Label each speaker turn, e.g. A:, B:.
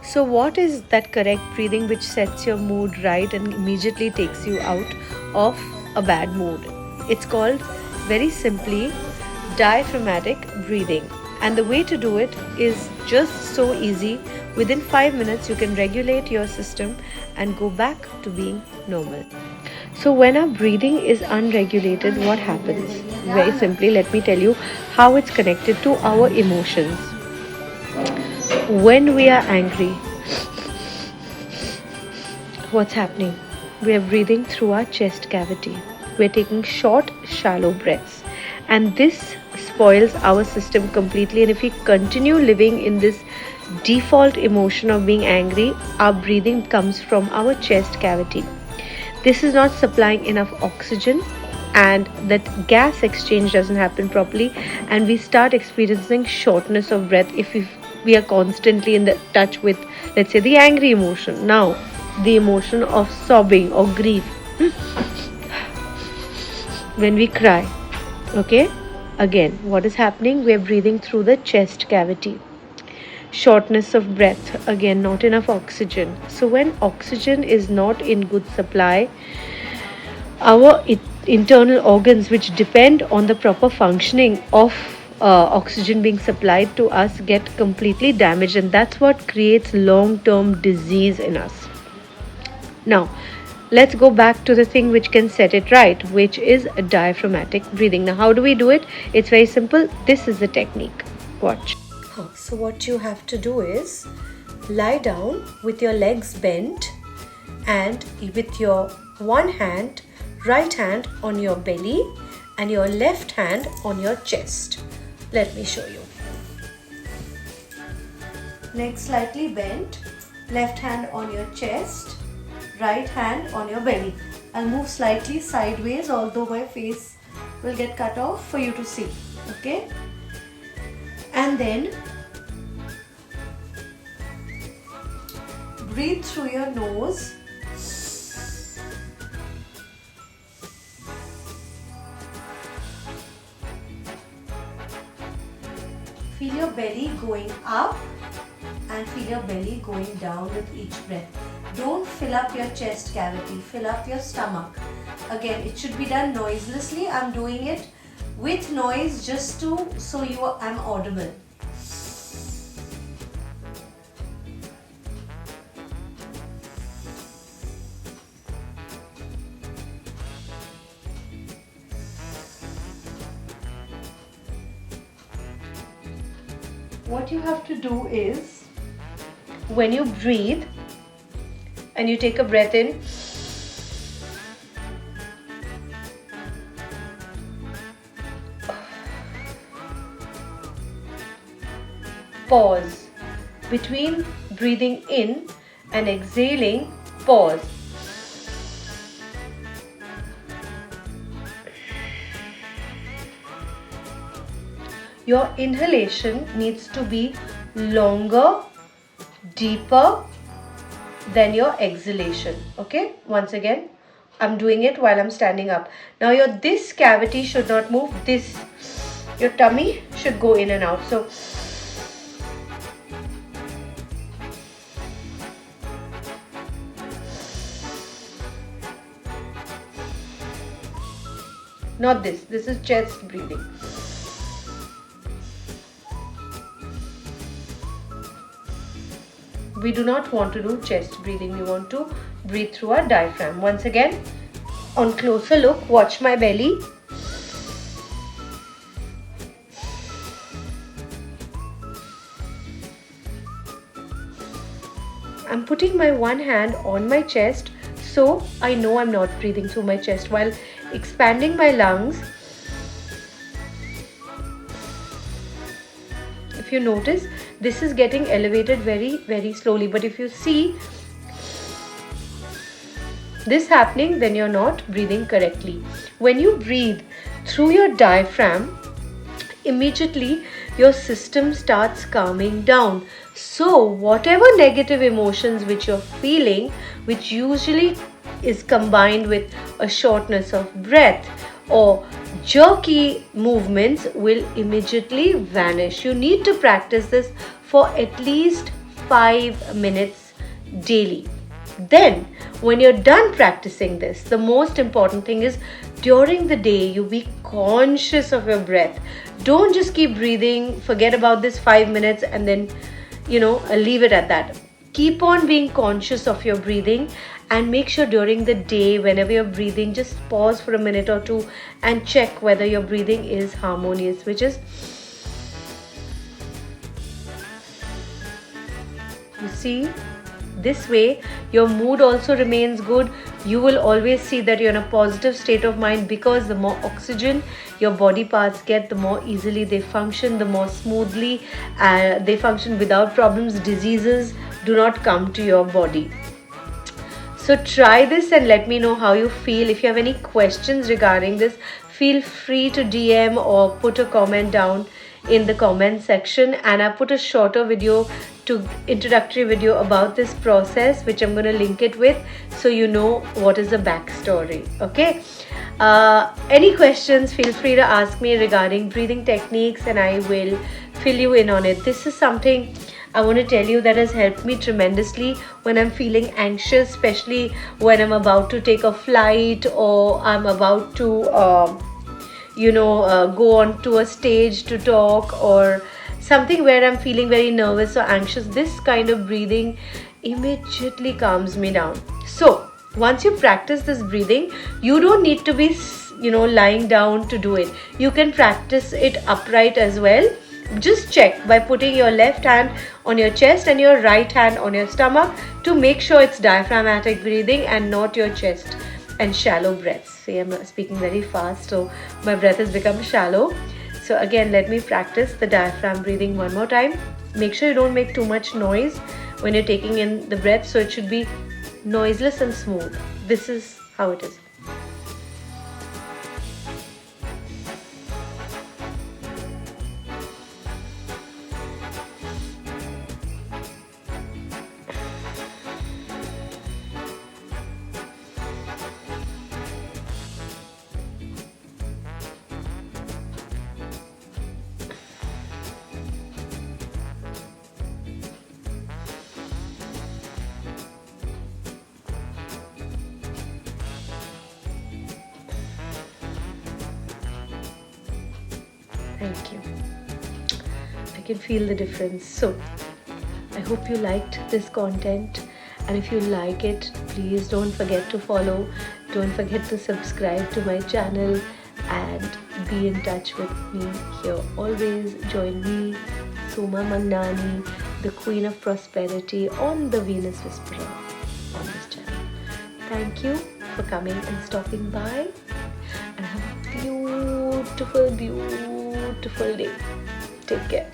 A: So what is that correct breathing which sets your mood right and immediately takes you out of a bad mood? It's called, very simply, diaphragmatic breathing. And the way to do it is just so easy. Within 5 minutes, you can regulate your system and go back to being normal. So, when our breathing is unregulated, what happens? Very simply, let me tell you how it's connected to our emotions. When we are angry, what's happening? We are breathing through our chest cavity. We're taking short, shallow breaths. And this spoils our system completely. And if we continue living in this default emotion of being angry, our breathing comes from our chest cavity. This is not supplying enough oxygen, and that gas exchange doesn't happen properly, and we start experiencing shortness of breath if we are constantly in the touch with, let's say, the angry emotion. Now, the emotion of sobbing or grief, when we cry, okay, again, what is happening? We are breathing through the chest cavity. Shortness of breath, again, not enough oxygen. So when oxygen is not in good supply, our internal organs, which depend on the proper functioning of oxygen being supplied to us, get completely damaged, and that's what creates long-term disease in us. Now, let's go back to the thing which can set it right, which is diaphragmatic breathing. Now, how do we do it? It's very simple. This is the technique. Watch. So what you have to do is lie down with your legs bent and with your one hand, right hand on your belly and your left hand on your chest. Let me show you. Neck slightly bent, left hand on your chest, right hand on your belly. I'll move slightly sideways, although my face will get cut off for you to see. Okay? And then breathe through your nose. Feel your belly going up and feel your belly going down with each breath. Don't fill up your chest cavity, fill up your stomach. Again, it should be done noiselessly. I'm doing it with noise just so I'm audible. What you have to do is, when you breathe and you take a breath in, pause. Between breathing in and exhaling, pause. Your inhalation needs to be longer, deeper than your exhalation. Okay? Once again, I'm doing it while I'm standing up. Now this cavity should not move. Your tummy should go in and out. So not this. This is chest breathing. We do not want to do chest breathing. We want to breathe through our diaphragm. Once again, on closer look, watch my belly. I'm putting my one hand on my chest, so I know I'm not breathing through my chest while expanding my lungs. If you notice, this is getting elevated very, very slowly. But if you see this happening, then you're not breathing correctly. When you breathe through your diaphragm, immediately your system starts calming down. So whatever negative emotions which you're feeling, which usually is combined with a shortness of breath or jerky movements, will immediately vanish. You need to practice this for at least 5 minutes daily. Then when you're done practicing this, the most important thing is during the day you be conscious of your breath. Don't just keep breathing, forget about this 5 minutes and then leave it at that. Keep on being conscious of your breathing, and make sure during the day, whenever you're breathing, just pause for a minute or two and check whether your breathing is harmonious, which is, you see, this way your mood also remains good. You will always see that you're in a positive state of mind, because the more oxygen your body parts get, the more easily they function, the more smoothly they function without problems. Diseases do not come to your body. So try this and let me know how you feel. If you have any questions regarding this, feel free to DM or put a comment down in the comment section. And I put a shorter video, introductory video about this process, which I'm going to link it with, so you know what is the backstory. Okay. Any questions, feel free to ask me regarding breathing techniques and I will fill you in on it. This is something I want to tell you that has helped me tremendously when I'm feeling anxious, especially when I'm about to take a flight or I'm about to go on to a stage to talk, or something where I'm feeling very nervous or anxious. This kind of breathing immediately calms me down. So once you practice this breathing, you don't need to be lying down to do it. You can practice it upright as well. Just check by putting your left hand on your chest and your right hand on your stomach to make sure it's diaphragmatic breathing and not your chest and shallow breaths. See, I'm speaking very fast, so my breath has become shallow. So again, let me practice the diaphragm breathing one more time. Make sure you don't make too much noise when you're taking in the breath, so it should be noiseless and smooth. This is how it is. Thank you. I can feel the difference. So I hope you liked this content, and if you like it, please don't forget to follow, don't forget to subscribe to my channel and be in touch with me here. Always join me, Soma Mangnani, the Queen of Prosperity, on the Venus Whisperer on this channel. Thank you for coming and stopping by, and have a beautiful day. Take care.